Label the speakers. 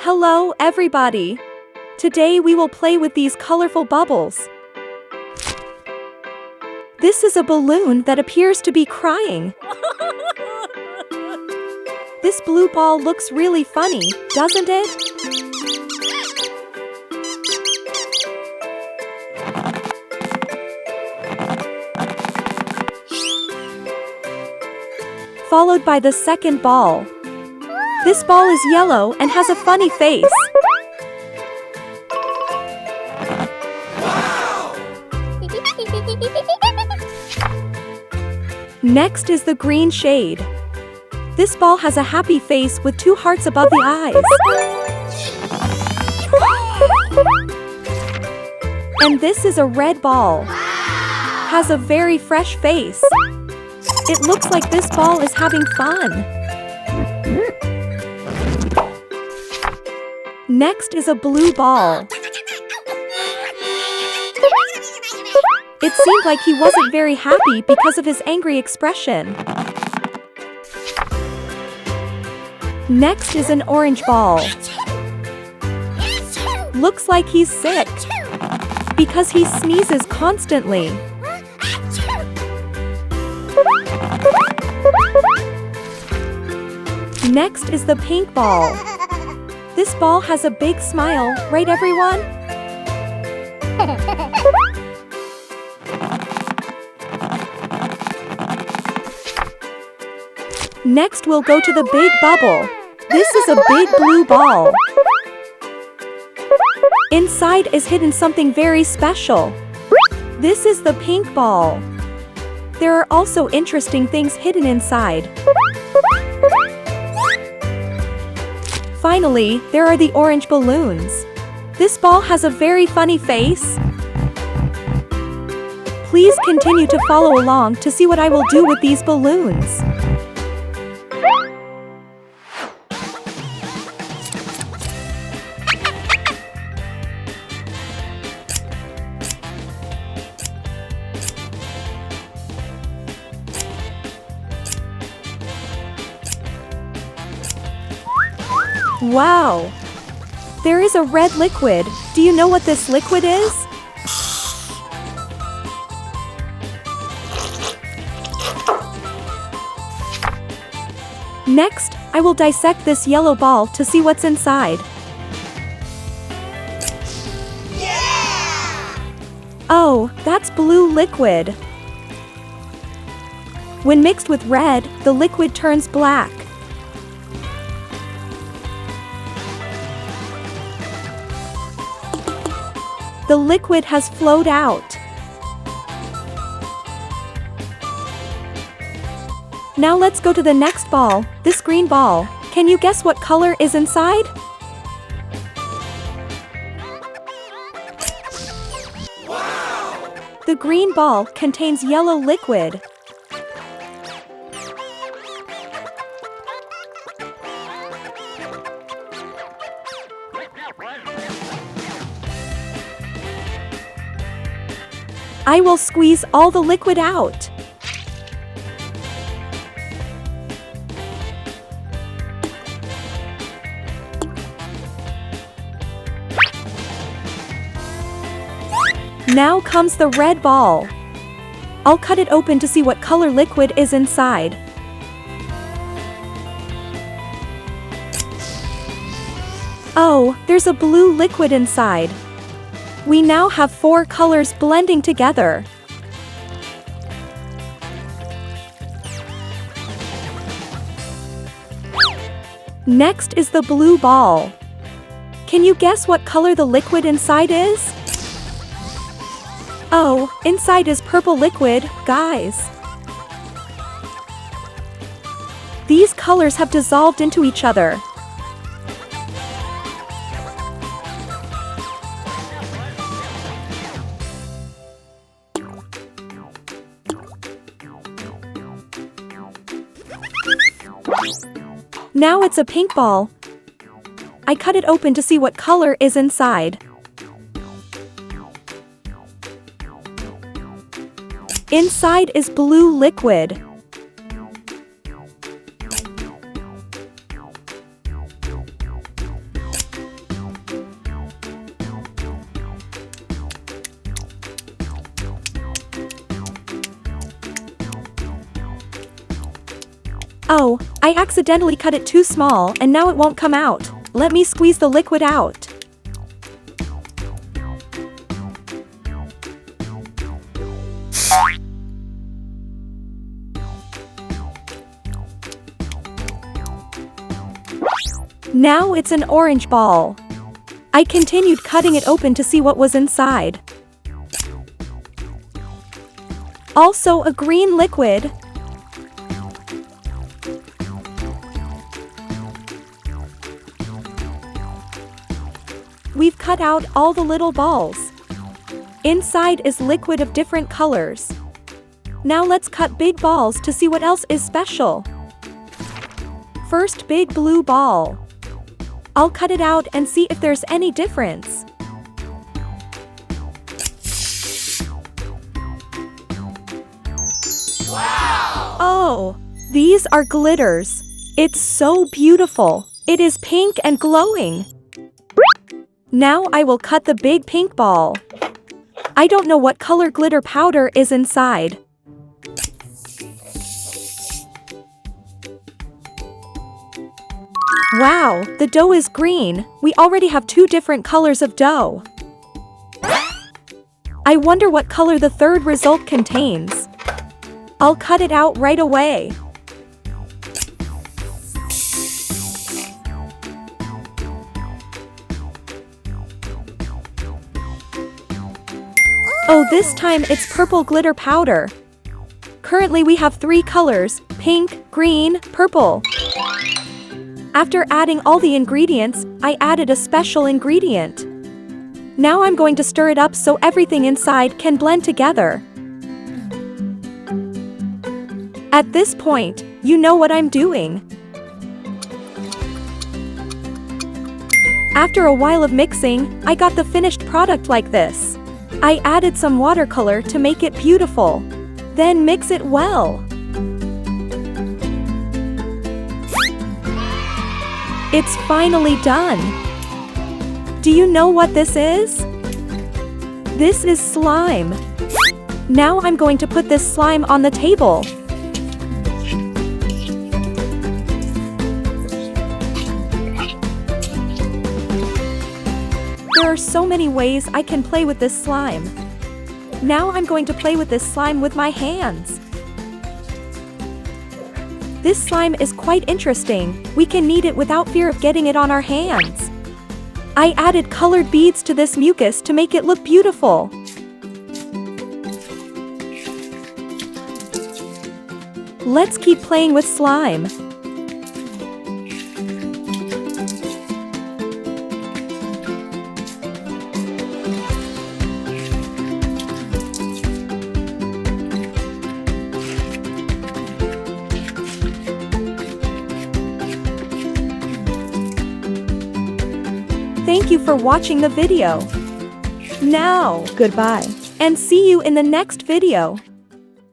Speaker 1: Hello, everybody! Today we will play with these colorful bubbles. This is a balloon that appears to be crying. This blue ball looks really funny, doesn't it? Followed by the second ball. This ball is yellow and has a funny face. Next is the green shade. This ball has a happy face with two hearts above the eyes. And this is a red ball. Has a very fresh face. It looks like this ball is having fun. Next is a blue ball. It seemed like he wasn't very happy because of his angry expression. Next is an orange ball. Looks like he's sick because he sneezes constantly. Next is the pink ball. This ball has a big smile, right everyone? Next we'll go to the big bubble. This is a big blue ball. Inside is hidden something very special. This is the pink ball. There are also interesting things hidden inside. Finally, there are the orange balloons. This ball has a very funny face. Please continue to follow along to see what I will do with these balloons. Wow! There is a red liquid. Do you know what this liquid is? Next, I will dissect this yellow ball to see what's inside. Yeah! Oh, that's blue liquid. When mixed with red, the liquid turns black. The liquid has flowed out. Now let's go to the next ball, this green ball. Can you guess what color is inside? Wow! The green ball contains yellow liquid. I will squeeze all the liquid out. Now comes the red ball. I'll cut it open to see what color liquid is inside. Oh, there's a blue liquid inside. We now have 4 colors blending together. Next is the blue ball. Can you guess what color the liquid inside is? Oh, inside is purple liquid, guys. These colors have dissolved into each other. Now it's a pink ball. I cut it open to see what color is inside. Inside is blue liquid. Oh, I accidentally cut it too small and now it won't come out. Let me squeeze the liquid out. Now it's an orange ball. I continued cutting it open to see what was inside. Also a green liquid. We've cut out all the little balls. Inside is liquid of different colors. Now let's cut big balls to see what else is special. First, big blue ball. I'll cut it out and see if there's any difference. Wow! Oh, these are glitters. It's so beautiful. It is pink and glowing. Now I will cut the big pink ball. I don't know what color glitter powder is inside. Wow, the dough is green. We already have 2 different colors of dough. I wonder what color the third result contains. I'll cut it out right away. Oh, this time it's purple glitter powder. Currently we have 3 colors: pink, green, purple. After adding all the ingredients, I added a special ingredient. Now I'm going to stir it up so everything inside can blend together. At this point, you know what I'm doing. After a while of mixing, I got the finished product like this. I added some watercolor to make it beautiful. Then mix it well. It's finally done. Do you know what this is? This is slime. Now I'm going to put this slime on the table. There are so many ways I can play with this slime. Now I'm going to play with this slime with my hands. This slime is quite interesting. We can knead it without fear of getting it on our hands. I added colored beads to this mucus to make it look beautiful. Let's keep playing with slime. Thank you for watching the video. Now, goodbye, and see you in the next video.